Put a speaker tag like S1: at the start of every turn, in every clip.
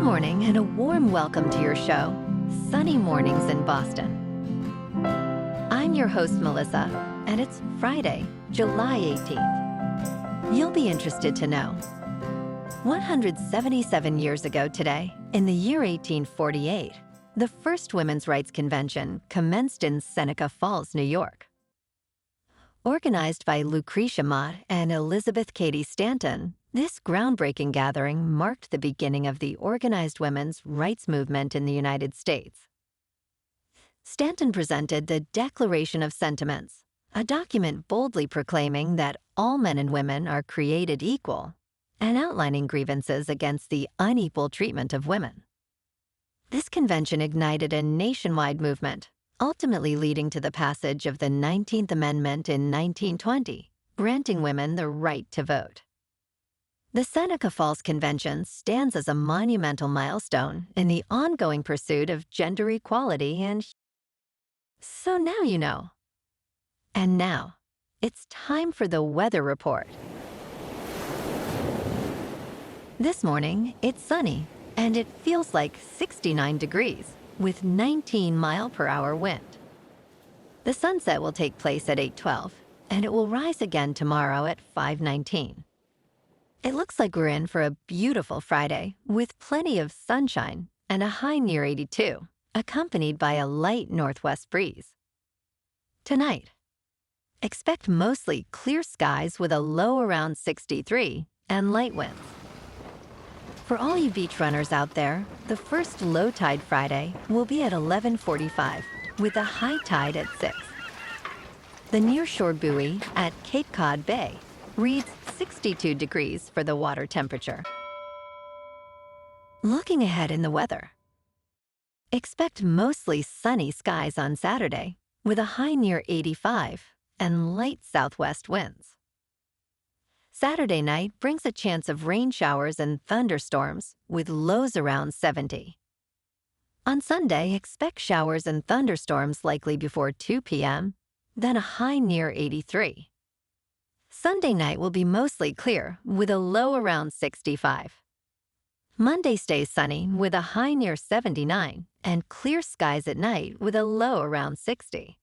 S1: morning and a warm welcome to your show, Sunny Mornings in Boston. I'm your host, Melissa, and it's Friday, July 18th. You'll be interested to know 177 years ago today, in the year 1848, the first Women's Rights Convention commenced in Seneca Falls, New York. Organized by Lucretia Mott and Elizabeth Cady Stanton, this groundbreaking gathering marked the beginning of the organized women's rights movement in the United States. Stanton presented the Declaration of Sentiments, a document boldly proclaiming that all men and women are created equal and outlining grievances against the unequal treatment of women. This convention ignited a nationwide movement, ultimately leading to the passage of the 19th Amendment in 1920, granting women the right to vote. The Seneca Falls Convention stands as a monumental milestone in the ongoing pursuit of gender equality and... So now you know. And now, it's time for the weather report. This morning, it's sunny, and it feels like 69 degrees, with 19-mile-per-hour wind. The sunset will take place at 8:12, and it will rise again tomorrow at 5:19. It looks like we're in for a beautiful Friday with plenty of sunshine and a high near 82, accompanied by a light northwest breeze. Tonight, expect mostly clear skies with a low around 63 and light winds. For all you beach runners out there, the first low tide Friday will be at 11:45 with a high tide at 6. The nearshore buoy at Cape Cod Bay reads 62 degrees for the water temperature. Looking ahead in the weather. Expect mostly sunny skies on Saturday with a high near 85 and light southwest winds. Saturday night brings a chance of rain showers and thunderstorms with lows around 70. On Sunday, expect showers and thunderstorms likely before 2 p.m., then a high near 83. Sunday night will be mostly clear with a low around 65. Monday stays sunny with a high near 79 and clear skies at night with a low around 60.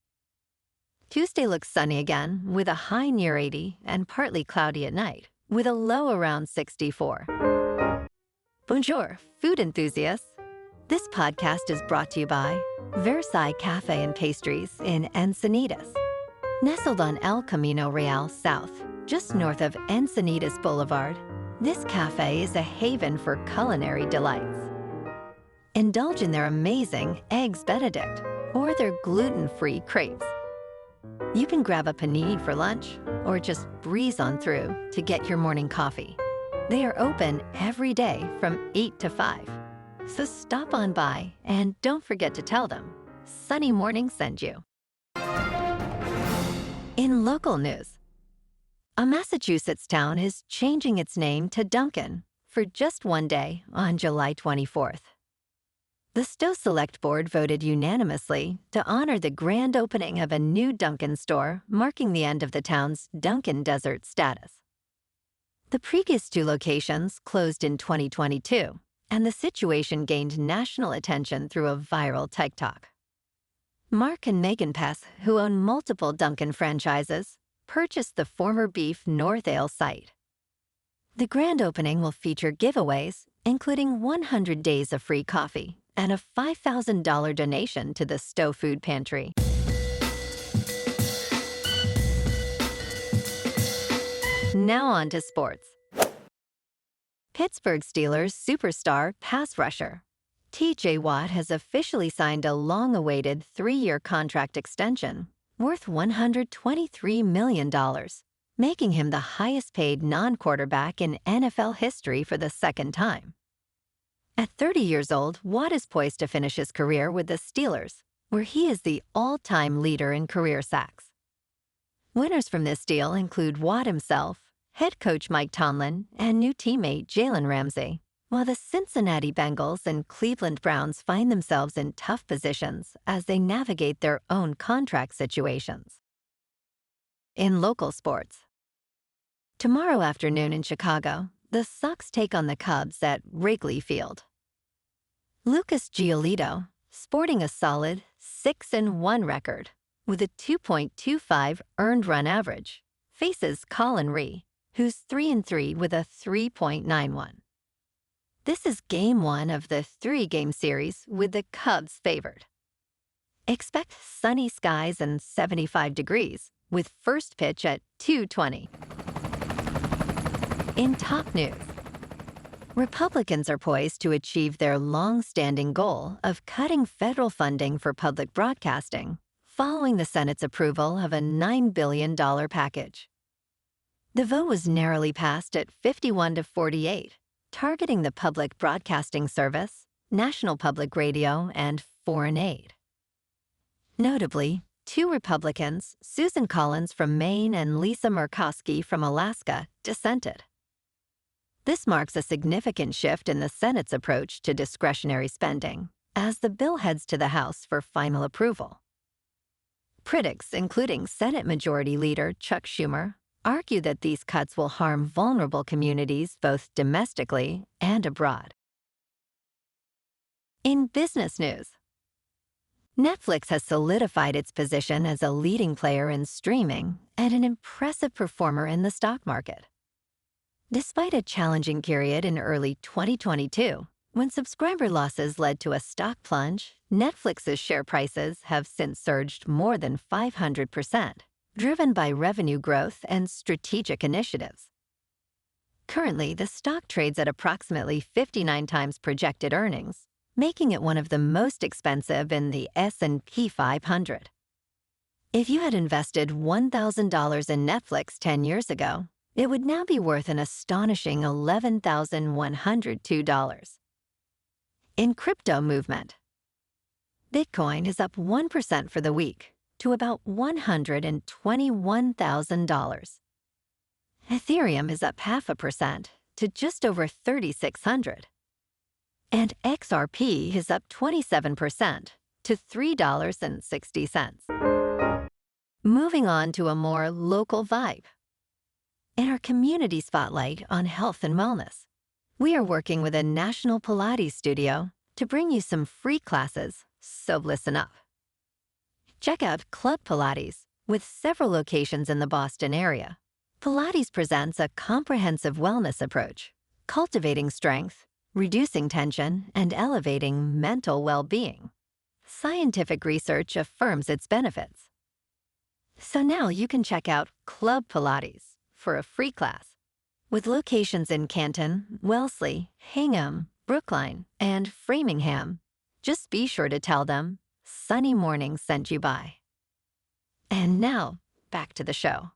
S1: Tuesday looks sunny again with a high near 80 and partly cloudy at night with a low around 64. Bonjour, food enthusiasts. This podcast is brought to you by Versailles Cafe and Pastries in Encinitas. Nestled on El Camino Real South, just north of Encinitas Boulevard, this cafe is a haven for culinary delights. Indulge in their amazing Eggs Benedict or their gluten-free crepes. You can grab a panini for lunch or just breeze on through to get your morning coffee. They are open every day from 8 to 5. So stop on by and don't forget to tell them Sunny Morning sent you. In local news, a Massachusetts town is changing its name to Duncan for just one day on July 24th. The Stowe Select Board voted unanimously to honor the grand opening of a new Dunkin' store, marking the end of the town's Dunkin' Desert status. The previous two locations closed in 2022, and the situation gained national attention through a viral TikTok. Mark and Megan Pess, who own multiple Dunkin' franchises, purchased the former Beef North Ale site. The grand opening will feature giveaways, including 100 days of free coffee and a $5,000 donation to the Stowe Food Pantry. Now on to sports. Pittsburgh Steelers superstar pass rusher T.J. Watt has officially signed a long-awaited 3-year contract extension worth $123 million, making him the highest-paid non-quarterback in NFL history for the second time. At 30 years old, Watt is poised to finish his career with the Steelers, where he is the all-time leader in career sacks. Winners from this deal include Watt himself, head coach Mike Tomlin, and new teammate Jalen Ramsey, while the Cincinnati Bengals and Cleveland Browns find themselves in tough positions as they navigate their own contract situations. In local sports, tomorrow afternoon in Chicago, the Sox take on the Cubs at Wrigley Field. Lucas Giolito, sporting a solid 6-1 record with a 2.25 earned run average, faces Colin Ree, who's 3-3 with a 3.91. This is Game 1 of the 3-game series with the Cubs favored. Expect sunny skies and 75 degrees, with first pitch at 2:20. In top news, Republicans are poised to achieve their long-standing goal of cutting federal funding for public broadcasting following the Senate's approval of a $9 billion package. The vote was narrowly passed at 51-48, targeting the Public Broadcasting Service, National Public Radio, and foreign aid. Notably, 2 Republicans, Susan Collins from Maine and Lisa Murkowski from Alaska, dissented. This marks a significant shift in the Senate's approach to discretionary spending as the bill heads to the House for final approval. Critics, including Senate Majority Leader Chuck Schumer, argue that these cuts will harm vulnerable communities both domestically and abroad. In business news, Netflix has solidified its position as a leading player in streaming and an impressive performer in the stock market. Despite a challenging period in early 2022, when subscriber losses led to a stock plunge, Netflix's share prices have since surged more than 500%, driven by revenue growth and strategic initiatives. Currently, the stock trades at approximately 59 times projected earnings, making it one of the most expensive in the S&P 500. If you had invested $1,000 in Netflix 10 years ago, it would now be worth an astonishing $11,102. In crypto movement, Bitcoin is up 1% for the week to about $121,000. Ethereum is up 0.5% to just over 3,600. And XRP is up 27% to $3.60. Moving on to a more local vibe. In our community spotlight on health and wellness, we are working with a national Pilates studio to bring you some free classes, so listen up. Check out Club Pilates, with several locations in the Boston area. Pilates presents a comprehensive wellness approach, cultivating strength, reducing tension, and elevating mental well-being. Scientific research affirms its benefits. So now you can check out Club Pilates for a free class, with locations in Canton, Wellesley, Hingham, Brookline, and Framingham. Just be sure to tell them Sunny Morning sent you by. And now, back to the show.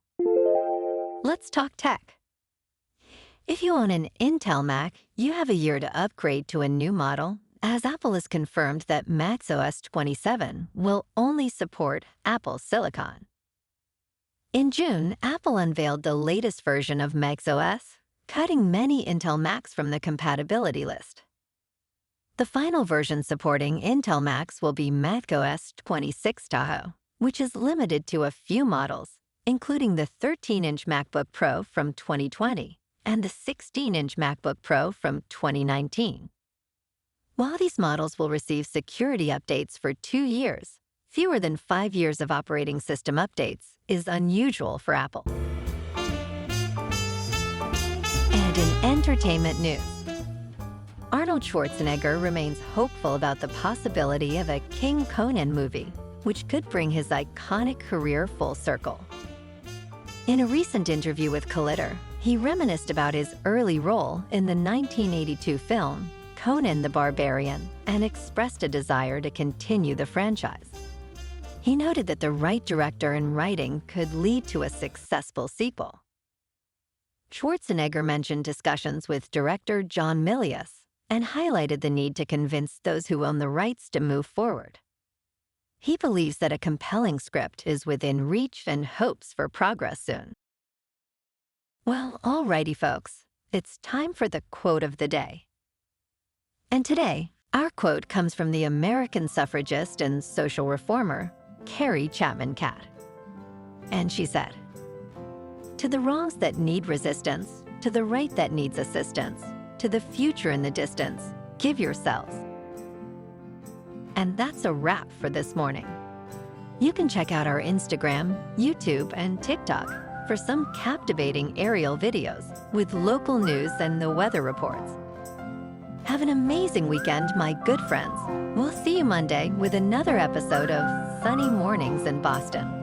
S1: Let's talk tech. If you own an Intel Mac, you have a year to upgrade to a new model, as Apple has confirmed that macOS 27 will only support Apple Silicon. In June, Apple unveiled the latest version of macOS, cutting many Intel Macs from the compatibility list. The final version supporting Intel Macs will be macOS 26 Tahoe, which is limited to a few models, including the 13-inch MacBook Pro from 2020 and the 16-inch MacBook Pro from 2019. While these models will receive security updates for 2 years, fewer than 5 years of operating system updates is unusual for Apple. And in entertainment news, Arnold Schwarzenegger remains hopeful about the possibility of a King Conan movie, which could bring his iconic career full circle. In a recent interview with Collider, he reminisced about his early role in the 1982 film Conan the Barbarian and expressed a desire to continue the franchise. He noted that the right director and writing could lead to a successful sequel. Schwarzenegger mentioned discussions with director John Milius and highlighted the need to convince those who own the rights to move forward. He believes that a compelling script is within reach and hopes for progress soon. Well, alrighty, folks, it's time for the quote of the day. And today, our quote comes from the American suffragist and social reformer, Carrie Chapman Catt. And she said, "To the wrongs that need resistance, to the right that needs assistance, to the future in the distance, give yourselves. And that's a wrap for this morning. You can check out our Instagram, YouTube, and TikTok for some captivating aerial videos with local news and the weather reports. Have an amazing weekend, my good friends. We'll see you Monday with another episode of Sunny Mornings in Boston.